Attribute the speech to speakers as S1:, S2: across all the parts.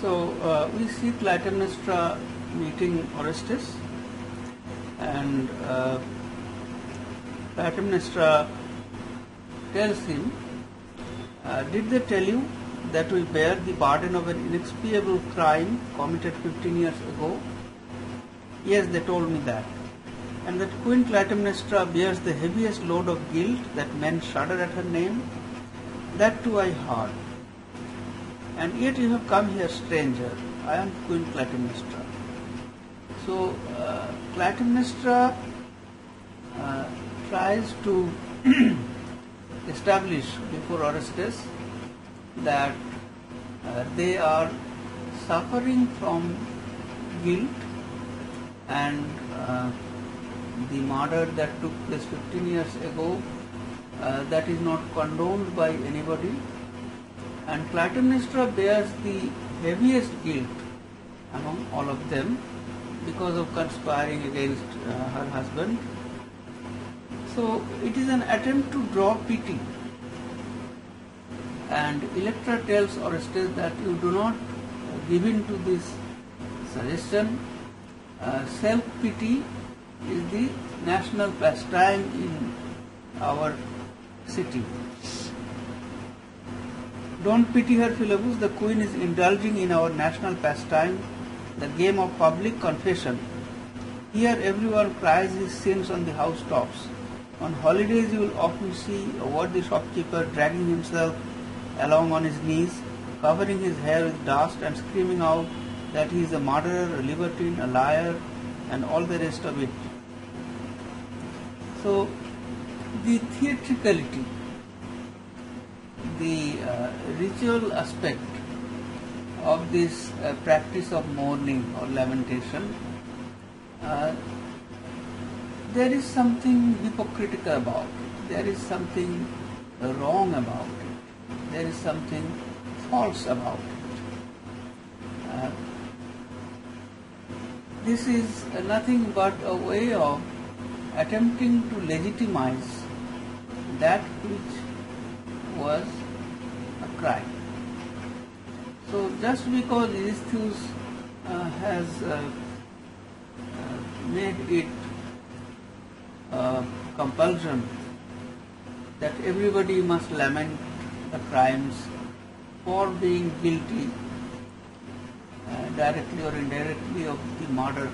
S1: We see Clytemnestra meeting Orestes, and Clytemnestra tells him, did they tell you that we bear the burden of an inexpiable crime committed 15 years ago? Yes, they told me that. And that Queen Clytemnestra bears the heaviest load of guilt, that men shudder at her name? That too I heard. And yet you have come here, stranger. I am Queen Clytemnestra. So Clytemnestra tries to establish before Orestes that they are suffering from guilt, and the murder that took place 15 years ago, that is not condoned by anybody, and Clytemnestra bears the heaviest guilt among all of them because of conspiring against her husband. So it is an attempt to draw pity, and Electra tells Orestes that you do not give in to this suggestion. Self-pity is the national pastime in our city. Don't pity her, Philebus. The Queen is indulging in our national pastime, the game of public confession. Here everyone cries his sins on the housetops. On holidays you will often see a worthy shopkeeper dragging himself along on his knees, covering his hair with dust and screaming out that he is a murderer, a libertine, a liar, and all the rest of it. So the theatricality, the ritual aspect of this practice of mourning or lamentation, there is something hypocritical about it. There is something wrong about it. There is something false about it. This is nothing but a way of attempting to legitimize that which was a crime. So just because Eurystheus has made it compulsion that everybody must lament the crimes for being guilty, directly or indirectly, of the murder,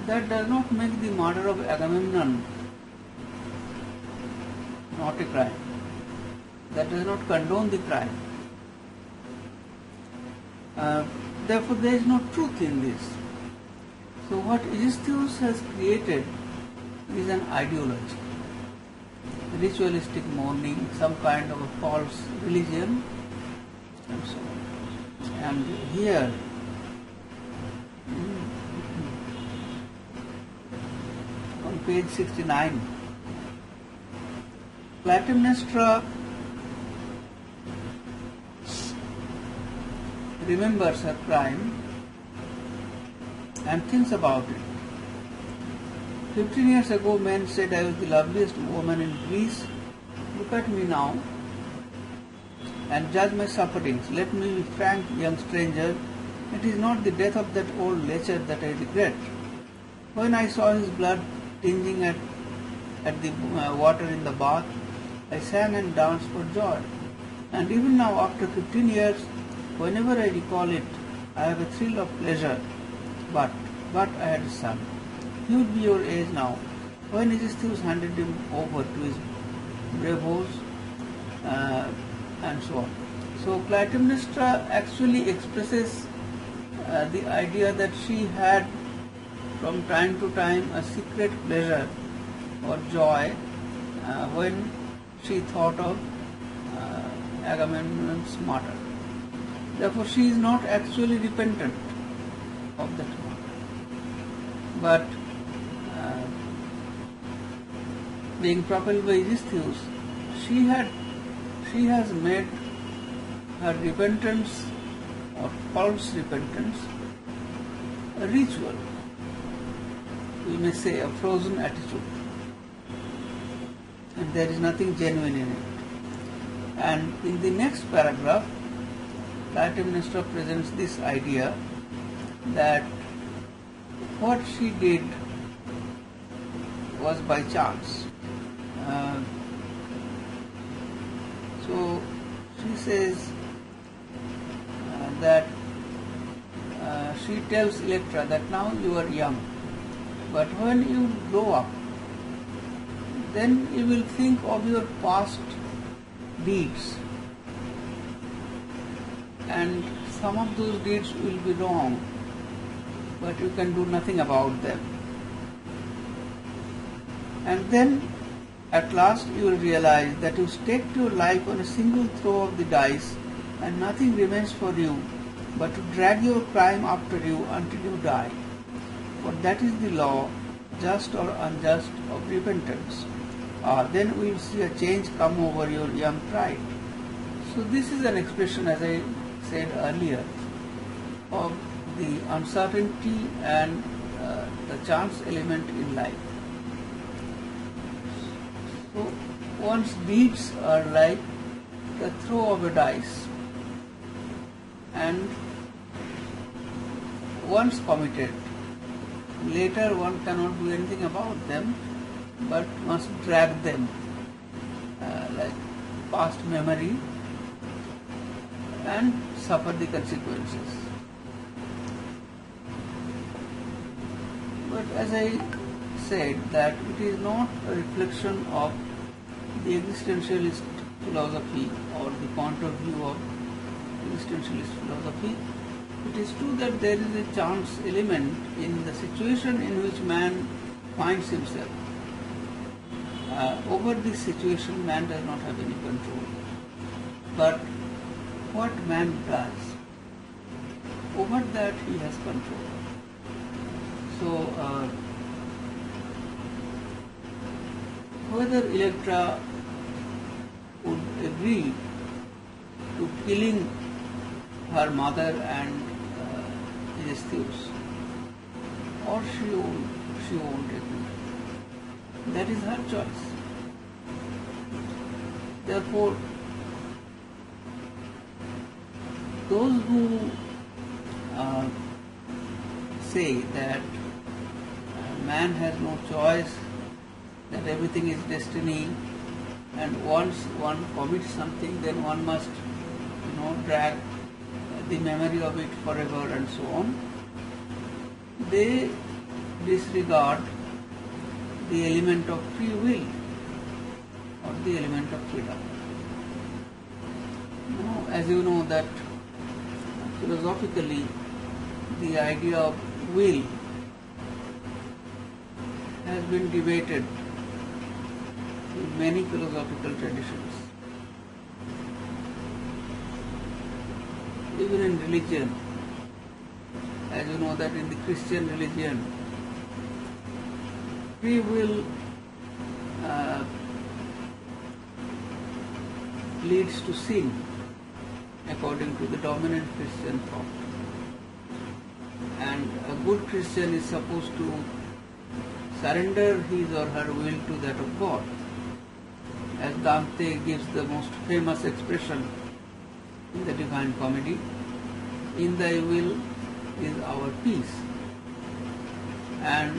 S1: that does not make the murder of Agamemnon not a crime. That does not condone the crime. Therefore, there is no truth in this. So what Eurystheus has created is an ideology, ritualistic mourning, some kind of a false religion, and so on. And here, on page 69, Clytemnestra remembers her crime and thinks about it. 15 years ago, men said I was the loveliest woman in Greece. Look at me now and judge my sufferings. Let me be frank, young stranger. It is not the death of that old lecher that I regret. When I saw his blood tinging at the water in the bath, I sang and danced for joy. And even now, after 15 years, whenever I recall it, I have a thrill of pleasure. But I had a son. He would be your age now. When Eurystheus handed him over to his bravos, and so on. So Clytemnestra actually expresses the idea that she had from time to time a secret pleasure or joy when she thought of Agamemnon's murder. Therefore she is not actually repentant of that murder. But being propelled by Eurystheus, she has made her repentance or false repentance a ritual. We may say a frozen attitude. And there is nothing genuine in it. And in the next paragraph, Clytemnestra presents this idea that what she did was by chance. So she says that she tells Electra that now you are young, but when you grow up, then you will think of your past deeds, and some of those deeds will be wrong, but you can do nothing about them. And then at last you will realize that you staked your life on a single throw of the dice, and nothing remains for you but to drag your crime after you until you die. For that is the law, just or unjust, of repentance. Then we will see a change come over your young pride. So this is an expression, as I said earlier, of the uncertainty and the chance element in life. So one's deeds are like the throw of a dice, and once committed, later one cannot do anything about them, but must drag them like past memory and suffer the consequences. But as I said, that it is not a reflection of the existentialist philosophy or the point of view of existentialist philosophy. It is true that there is a chance element in the situation in which man finds himself. Over this situation, man does not have any control. But what man does, over that he has control. So, whether Electra would agree to killing her mother and Eurystheus, or she won't agree. That is her choice. Therefore, those who say that man has no choice, that everything is destiny, and once one commits something, then one must, drag the memory of it forever and so on, they disregard the element of free will or the element of freedom. Now, as you know that philosophically the idea of will has been debated in many philosophical traditions. Even in religion, as you know that in the Christian religion, free will leads to sin, according to the dominant Christian thought. And a good Christian is supposed to surrender his or her will to that of God. As Dante gives the most famous expression in the Divine Comedy, "In thy will is our peace." And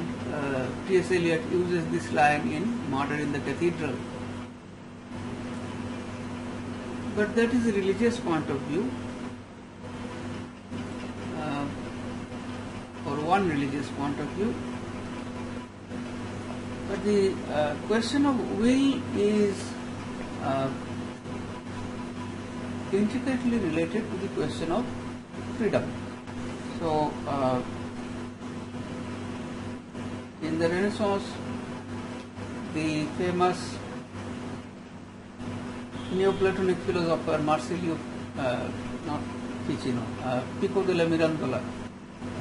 S1: T.S. Eliot uses this line in Murder in the Cathedral. But that is a religious point of view, or one religious point of view. But the question of will is intricately related to the question of freedom. So, in the Renaissance, the famous Neoplatonic philosopher Marsilio, not Ficino, Pico della Mirandola,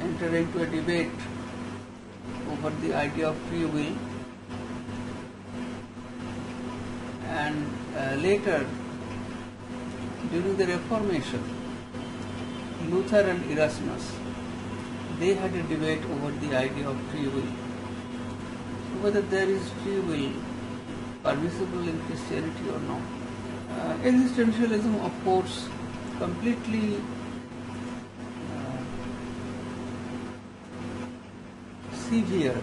S1: entered into a debate over the idea of free will, and later, during the Reformation, Luther and Erasmus, they had a debate over the idea of free will. So whether there is free will permissible in Christianity or not. Existentialism, of course, completely severed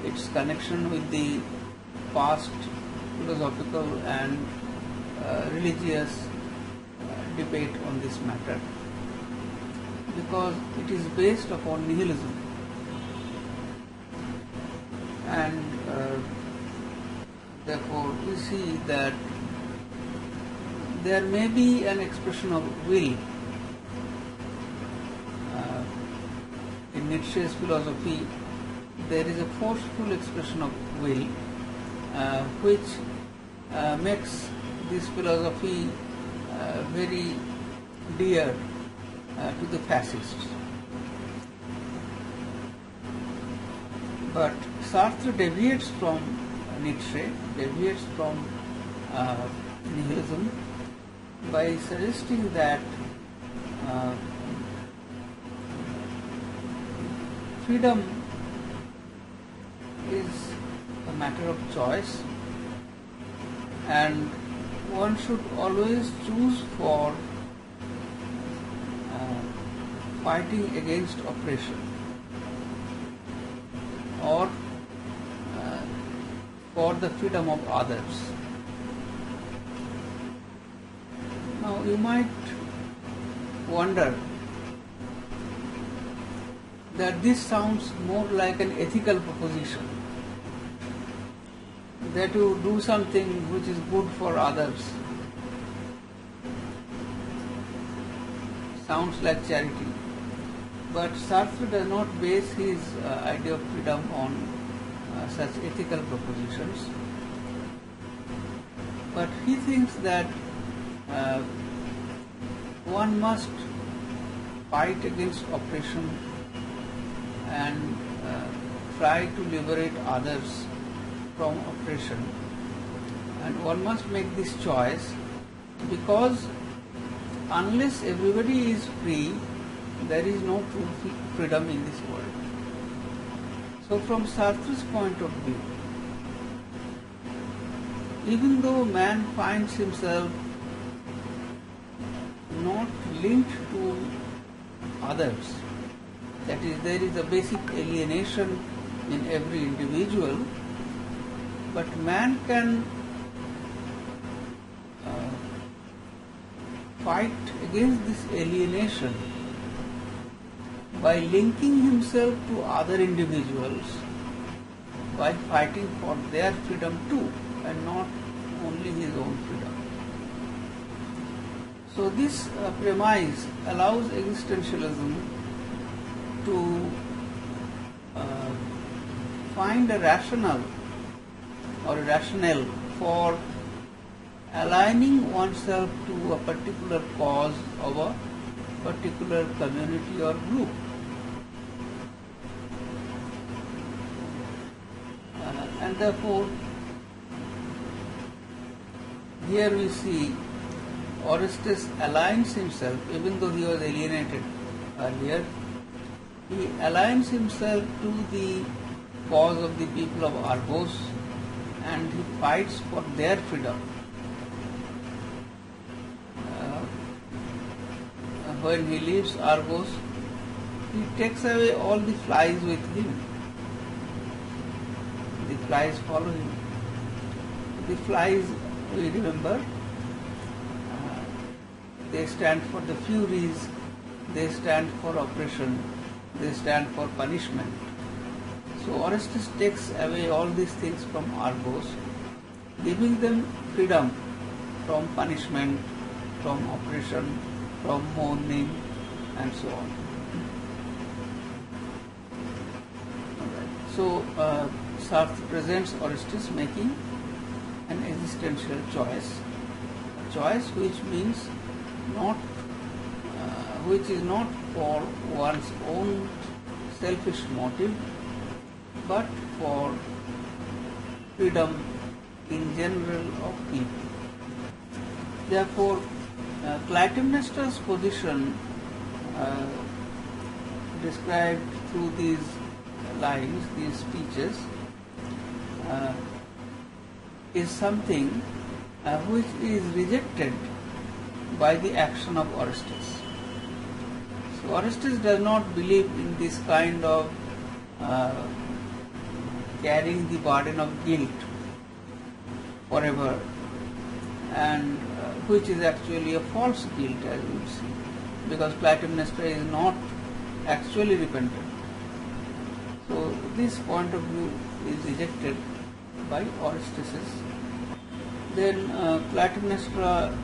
S1: its connection with the past philosophical and religious debate on this matter, because it is based upon nihilism. And therefore we see that there may be an expression of will. In Nietzsche's philosophy, there is a forceful expression of will, which makes this philosophy very dear to the fascists. But Sartre deviates from Nietzsche, deviates from nihilism by suggesting that freedom is a matter of choice, and one should always choose for fighting against oppression or for the freedom of others. Now you might wonder that this sounds more like an ethical proposition, that you do something which is good for others. Sounds like charity. But Sartre does not base his idea of freedom on such ethical propositions. But he thinks that one must fight against oppression and try to liberate others from oppression. And one must make this choice, because unless everybody is free, there is no true freedom in this world. So from Sartre's point of view, even though man finds himself not linked to others, that is, there is a basic alienation in every individual, but man can fight against this alienation by linking himself to other individuals, by fighting for their freedom too, and not only his own freedom. So this premise allows existentialism to find a rationale or a rationale for aligning oneself to a particular cause of a particular community or group. And therefore, here we see Orestes aligns himself, even though he was alienated earlier, he aligns himself to the cause of the people of Argos, and he fights for their freedom. When he leaves Argos, he takes away all the flies with him. The flies follow him. The flies, we remember, they stand for the Furies, they stand for oppression, they stand for punishment. So Orestes takes away all these things from Argos, giving them freedom from punishment, from oppression, from mourning, and so on. So Sartre presents Orestes making an existential choice, a choice which means which is not for one's own selfish motive, but for freedom in general of people. Therefore, Clytemnestra's position described through these lines, these speeches, is something which is rejected by the action of Orestes. So Orestes does not believe in this kind of uh, carrying the burden of guilt forever, and which is actually a false guilt, as we will see, because Clytemnestra is not actually repentant. So this point of view is rejected by Orestes. Then Clytemnestra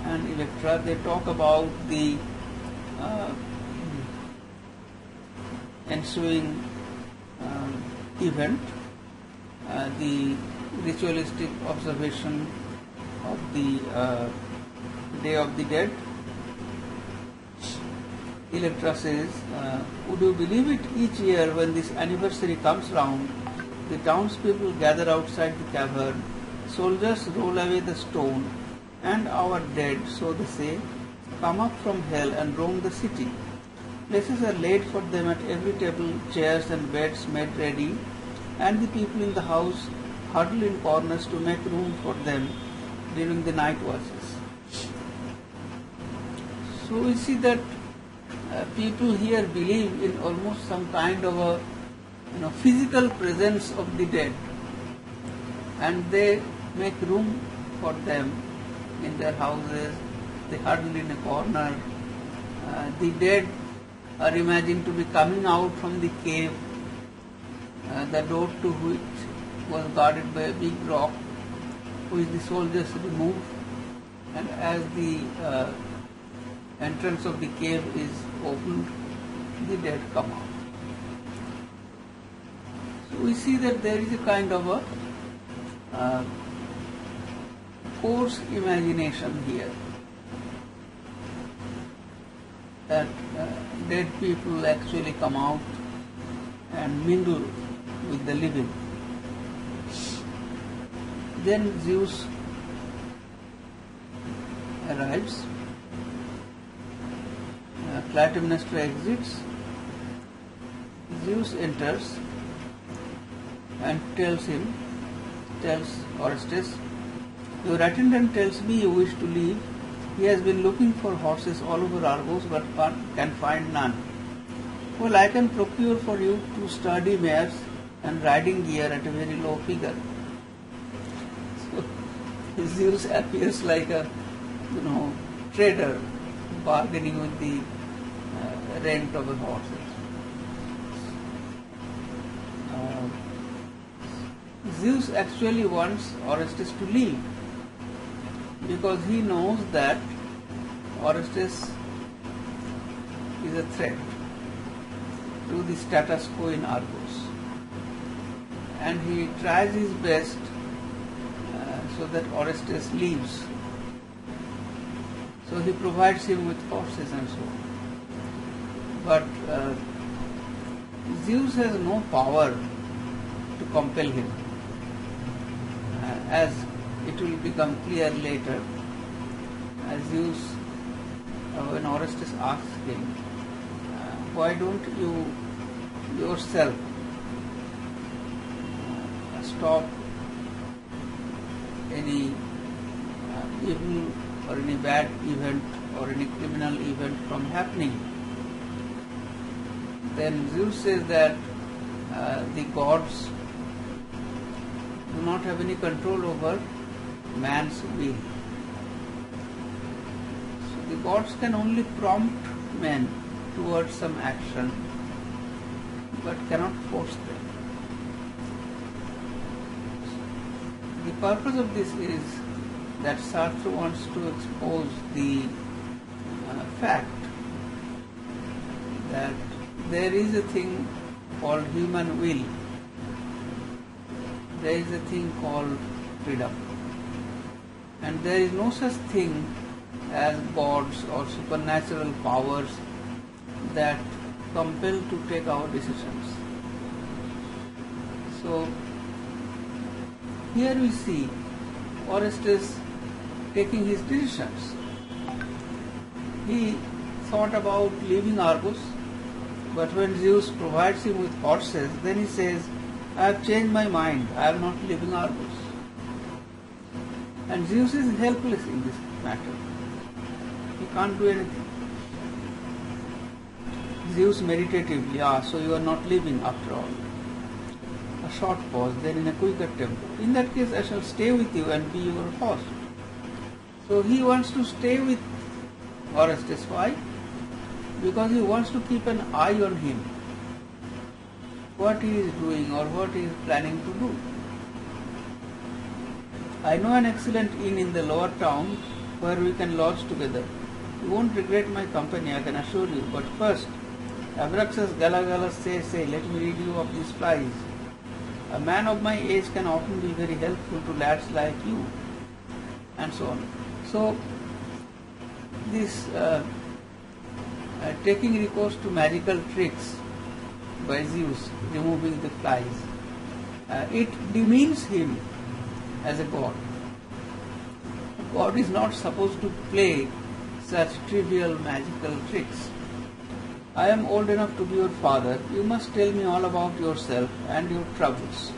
S1: and Electra, they talk about the ensuing event, the ritualistic observation of the Day of the Dead. Electra says, would you believe it, each year when this anniversary comes round, the townspeople gather outside the cavern, soldiers roll away the stone, and our dead, so they say, come up from hell and roam the city. Places are laid for them at every table, chairs and beds made ready, and the people in the house huddle in corners to make room for them during the night watches. So we see that people here believe in almost some kind of a physical presence of the dead, and they make room for them in their houses. They huddle in a corner. The dead are imagined to be coming out from the cave, the door to which was guarded by a big rock, which the soldiers remove, and as the entrance of the cave is opened, the dead come out. So we see that there is a kind of a coarse imagination here, that dead people actually come out and mingle with the living. Then Zeus arrives, Clytemnestra exits, Zeus enters and tells Orestes, your attendant tells me you wish to leave. He has been looking for horses all over Argos but can find none. Well, I can procure for you 2 sturdy mares and riding gear at a very low figure. So Zeus appears like a trader bargaining with the rent of a horse. Zeus actually wants Orestes to leave because he knows that Orestes is a threat to the status quo in Argos, and he tries his best so that Orestes leaves. So he provides him with horses and so on. But Zeus has no power to compel him, as it will become clear later. Zeus, when Orestes asks him, why don't you yourself stop any evil or any bad event or any criminal event from happening? Then Zeus says that the gods do not have any control over man's will. So the gods can only prompt men towards some action, but cannot force them. The purpose of this is that Sartre wants to expose the fact that there is a thing called human will. There is a thing called freedom. And there is no such thing as gods or supernatural powers that compel to take our decisions. So here we see Orestes taking his decisions. He thought about leaving Argos, but when Zeus provides him with horses, then he says, I have changed my mind, I am not leaving Argos. And Zeus is helpless in this matter. He can't do anything. Zeus meditatively, so you are not leaving after all. A short pause, then in a quicker tempo. In that case, I shall stay with you and be your host. So he wants to stay with Orestes. Why? Because he wants to keep an eye on him, what he is doing or what he is planning to do. I know an excellent inn in the lower town where we can lodge together. You won't regret my company, I can assure you. But first, Abraxas Gala Gala say, let me rid you of these flies. A man of my age can often be very helpful to lads like you, and so on. So, this taking recourse to magical tricks by Zeus, removing the flies, it demeans him as a god. A god is not supposed to play such trivial magical tricks. I am old enough to be your father. You must tell me all about yourself and your troubles.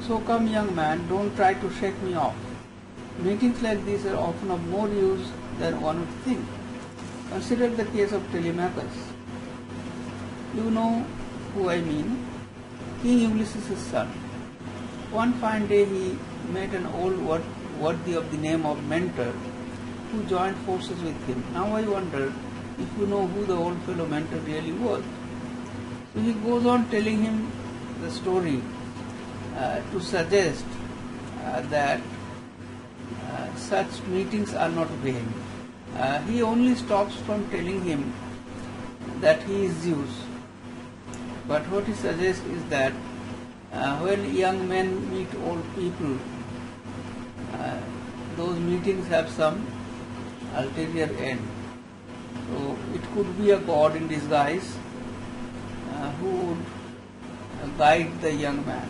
S1: So come, young man, don't try to shake me off. Meetings like these are often of more use than one would think. Consider the case of Telemachus. You know who I mean? King Ulysses' son. One fine day he met an old worthy of the name of Mentor who joined forces with him. Now I wonder if you know who the old fellow Mentor really was. So he goes on telling him the story to suggest that such meetings are not vain. He only stops from telling him that he is Zeus. But what he suggests is that when young men meet old people, those meetings have some ulterior end. So it could be a god in disguise who would guide the young man.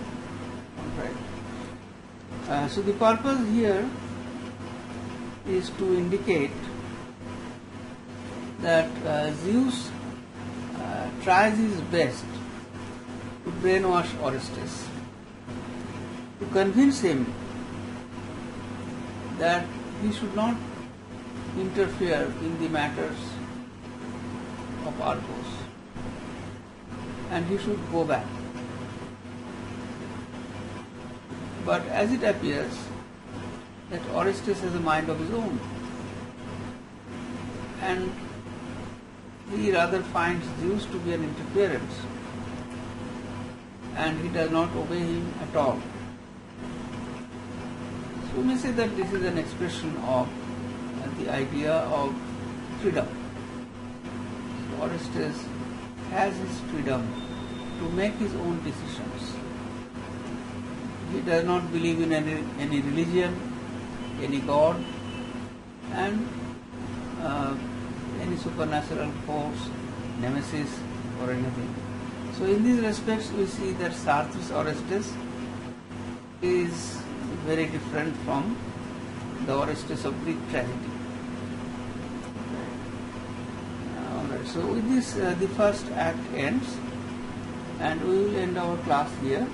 S1: Right. So the purpose here is to indicate that Zeus tries his best to brainwash Orestes, to convince him that he should not interfere in the matters of Argos and he should go back. But as it appears that Orestes has a mind of his own, and he rather finds Zeus to be an interference, and he does not obey him at all. So we may say that this is an expression of the idea of freedom. So Orestes has his freedom to make his own decisions. He does not believe in any religion, any god, and any supernatural force, nemesis, or anything. So in these respects we see that Sartre's Orestes is very different from the Orestes of Greek tragedy. Alright, so with this the first act ends, and we will end our class here.